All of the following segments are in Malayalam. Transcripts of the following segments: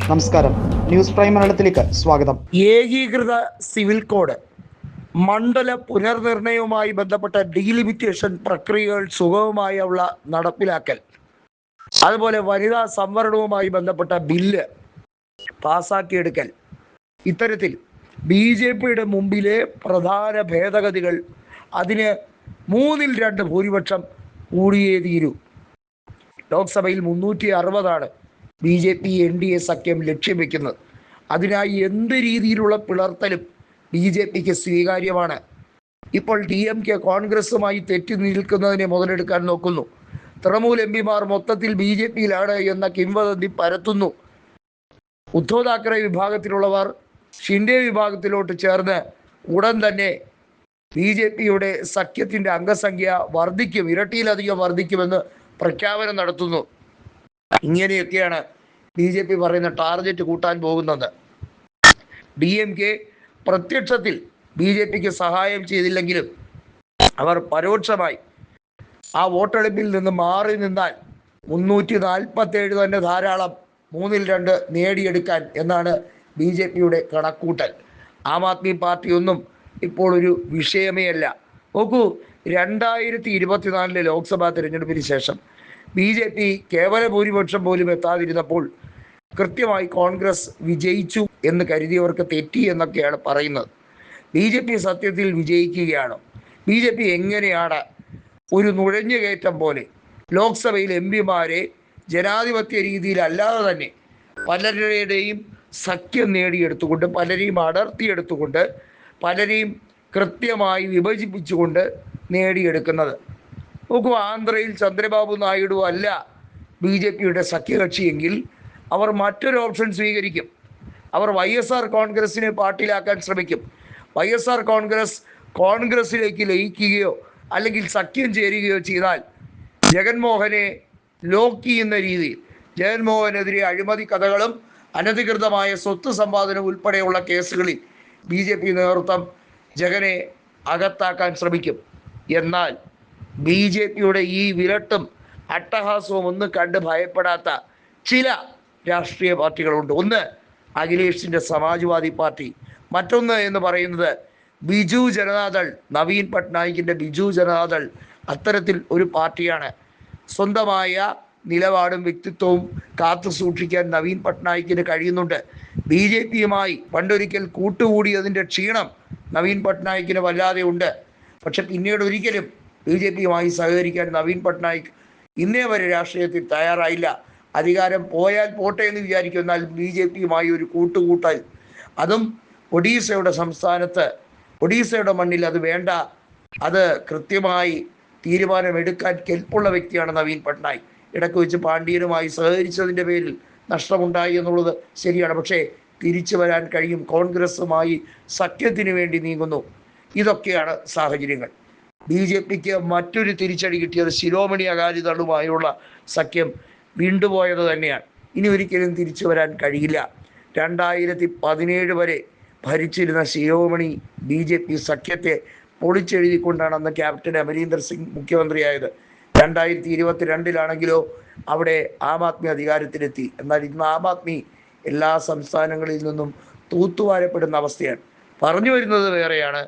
നമസ്കാരം, ന്യൂസ് പ്രൈം മലയാളത്തിലേക്ക് സ്വാഗതം. ഏകീകൃത സിവിൽ കോഡ്, മണ്ഡല പുനർനിർണയവുമായി ബന്ധപ്പെട്ട ഡീലിമിറ്റേഷൻ പ്രക്രിയകൾ സുഗമമായുള്ള നടപ്പിലാക്കൽ, അതുപോലെ വനിതാ സംവരണവുമായി ബന്ധപ്പെട്ട ബില്ല് പാസാക്കിയെടുക്കൽ, ഇത്തരത്തിൽ BJPയുടെ മുമ്പിലെ പ്രധാന ഭേദഗതികൾ, അതിന് 2/3 ഭൂരിപക്ഷം കൂടിയേ തീരൂ. ലോക്സഭയിൽ 360 BJP NDA സഖ്യം ലക്ഷ്യം വെക്കുന്നത്. അതിനായി എന്ത് രീതിയിലുള്ള പിളർത്തലും BJPക്ക് സ്വീകാര്യമാണ്. ഇപ്പോൾ DMK കോൺഗ്രസുമായി തെറ്റി നിൽക്കുന്നതിനെ മുതലെടുക്കാൻ നോക്കുന്നു. തൃണമൂൽ MPമാർ മൊത്തത്തിൽ BJPയിലാണ് എന്ന കിംവദന്തി പരത്തുന്നു. ഉദ്ധവ് താക്കറെ വിഭാഗത്തിലുള്ളവർ ഷിൻഡെ വിഭാഗത്തിലോട്ട് ചേർന്ന് ഉടൻ തന്നെ BJPയുടെ സഖ്യത്തിൻ്റെ അംഗസംഖ്യ വർദ്ധിക്കും, ഇരട്ടിയിലധികം വർദ്ധിക്കുമെന്ന് പ്രഖ്യാപനം നടത്തുന്നു. ഇങ്ങനെയൊക്കെയാണ് BJP പറയുന്ന ടാർഗറ്റ് കൂട്ടാൻ പോകുന്നത്. DMK പ്രത്യക്ഷത്തിൽ BJPക്ക് സഹായം ചെയ്തില്ലെങ്കിലും അവർ പരോക്ഷമായി ആ വോട്ടെടുപ്പിൽ നിന്ന് മാറി നിന്നാൽ 347 തന്നെ ധാരാളം, 2/3 നേടിയെടുക്കാൻ എന്നാണ് BJPയുടെ കണക്കൂട്ടൽ. ആം ആദ്മി പാർട്ടി ഒന്നും ഇപ്പോൾ ഒരു വിഷയമേ അല്ല. നോക്കൂ, 2024 ലോക്സഭാ തിരഞ്ഞെടുപ്പിന് ശേഷം BJP കേവല ഭൂരിപക്ഷം പോലും എത്താതിരുന്നപ്പോൾ കൃത്യമായി കോൺഗ്രസ് വിജയിച്ചു എന്ന് കരുതിയവർക്ക് തെറ്റി എന്നൊക്കെയാണ് പറയുന്നത്. BJP സത്യത്തിൽ വിജയിക്കുകയാണ്. BJP എങ്ങനെയാണ് ഒരു നുഴഞ്ഞുകയറ്റം പോലെ ലോക്സഭയിൽ MPമാരെ ജനാധിപത്യ രീതിയിലല്ലാതെ തന്നെ പലരുടെയും സഖ്യം നേടിയെടുത്തുകൊണ്ട്, പലരെയും അടർത്തിയെടുത്തുകൊണ്ട്, പലരെയും കൃത്യമായി വിഭജിപ്പിച്ചുകൊണ്ട് നേടിയെടുക്കുന്നത്? നോക്കൂ, ആന്ധ്രയിൽ ചന്ദ്രബാബു നായിഡു അല്ല BJPയുടെ സഖ്യകക്ഷിയെങ്കിൽ അവർ മറ്റൊരു ഓപ്ഷൻ സ്വീകരിക്കും. അവർ YSR കോൺഗ്രസിനെ പാർട്ടിയിലാക്കാൻ ശ്രമിക്കും. YSR കോൺഗ്രസിലേക്ക് ലയിക്കുകയോ അല്ലെങ്കിൽ സഖ്യം ചേരുകയോ ചെയ്താൽ ജഗൻമോഹനെ ലോക്ക് ചെയ്യുന്ന രീതിയിൽ, ജഗൻമോഹനെതിരെ അഴിമതി കഥകളും അനധികൃതമായ സ്വത്ത് സമ്പാദനം ഉൾപ്പെടെയുള്ള കേസുകളിൽ BJP നേതൃത്വം ജഗനെ അകത്താക്കാൻ ശ്രമിക്കും. എന്നാൽ BJPയുടെ ഈ വിരട്ടും അട്ടഹാസവും ഒന്നും കണ്ട് ഭയപ്പെടാത്ത ചില രാഷ്ട്രീയ പാർട്ടികളുണ്ട്. ഒന്ന് അഖിലേഷിൻ്റെ സമാജ്വാദി പാർട്ടി, മറ്റൊന്ന് എന്ന് പറയുന്നത് ബിജു ജനതാദൾ, നവീൻ പട്നായിക്കിൻ്റെ ബിജു ജനതാദൾ. അത്തരത്തിൽ ഒരു പാർട്ടിയാണ്. സ്വന്തമായ നിലപാടും വ്യക്തിത്വവും കാത്തു സൂക്ഷിക്കാൻ നവീൻ പട്നായിക്കിന് കഴിയുന്നുണ്ട്. BJPയുമായി പണ്ടൊരിക്കൽ കൂട്ടുകൂടിയതിൻ്റെ ക്ഷീണം നവീൻ പട്നായിക്കിന് വല്ലാതെ ഉണ്ട്. പക്ഷെ പിന്നീട് ഒരിക്കലും BJPയുമായി സഹകരിക്കാൻ നവീൻ പട്നായിക് ഇന്നേ വരെ രാഷ്ട്രീയത്തിൽ തയ്യാറായില്ല. അധികാരം പോയാൽ പോട്ടെ എന്ന് വിചാരിക്കും. എന്നാൽ BJPയുമായി ഒരു കൂട്ടുകൂട്ടൽ, അതും ഒഡീസയുടെ സംസ്ഥാനത്ത്, ഒഡീസയുടെ മണ്ണിൽ അത് വേണ്ട, അത് കൃത്യമായി തീരുമാനമെടുക്കാൻ കെൽപ്പുള്ള വ്യക്തിയാണ് നവീൻ പട്നായിക്. ഇടയ്ക്ക് വെച്ച് പാണ്ഡ്യനുമായി സഹകരിച്ചതിൻ്റെ പേരിൽ നഷ്ടമുണ്ടായി എന്നുള്ളത് ശരിയാണ്. പക്ഷേ തിരിച്ചു വരാൻ കഴിയും. കോൺഗ്രസുമായി സഖ്യത്തിന് വേണ്ടി നീങ്ങുന്നു. ഇതൊക്കെയാണ് സാഹചര്യങ്ങൾ. BJPക്ക് മറ്റൊരു തിരിച്ചടി കിട്ടിയത് ശിരോമണി അകാലിദളുമായുള്ള സഖ്യം വീണ്ടുപോയത് തന്നെയാണ്. ഇനി ഒരിക്കലും തിരിച്ചു വരാൻ കഴിയില്ല. 2017 വരെ ഭരിച്ചിരുന്ന ശിരോമണി BJP സഖ്യത്തെ പൊളിച്ചെഴുതിക്കൊണ്ടാണ് അന്ന് ക്യാപ്റ്റൻ അമരീന്ദർ സിംഗ് മുഖ്യമന്ത്രിയായത്. 2022 അവിടെ ആം ആദ്മി അധികാരത്തിലെത്തി. എന്നാൽ ഇന്ന് ആം ആദ്മി എല്ലാ സംസ്ഥാനങ്ങളിൽ നിന്നും തൂത്തുവാരപ്പെടുന്ന അവസ്ഥയാണ്. പറഞ്ഞു വരുന്നത് വേറെയാണ്.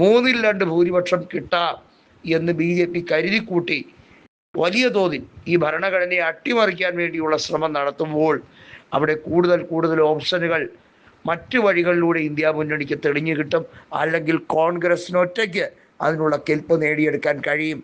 2/3 ഭൂരിപക്ഷം കിട്ടാം എന്ന് BJP കരുതിക്കൂട്ടി വലിയ തോതിൽ ഈ ഭരണഘടനയെ അട്ടിമറിക്കാൻ വേണ്ടിയുള്ള ശ്രമം നടത്തുമ്പോൾ അവിടെ കൂടുതൽ ഓപ്ഷനുകൾ, മറ്റു വഴികളിലൂടെ ഇന്ത്യ മുന്നണിക്ക് തെളിഞ്ഞു കിട്ടും. അല്ലെങ്കിൽ കോൺഗ്രസിനൊറ്റയ്ക്ക് അതിനുള്ള കെൽപ്പ് നേടിയെടുക്കാൻ കഴിയും.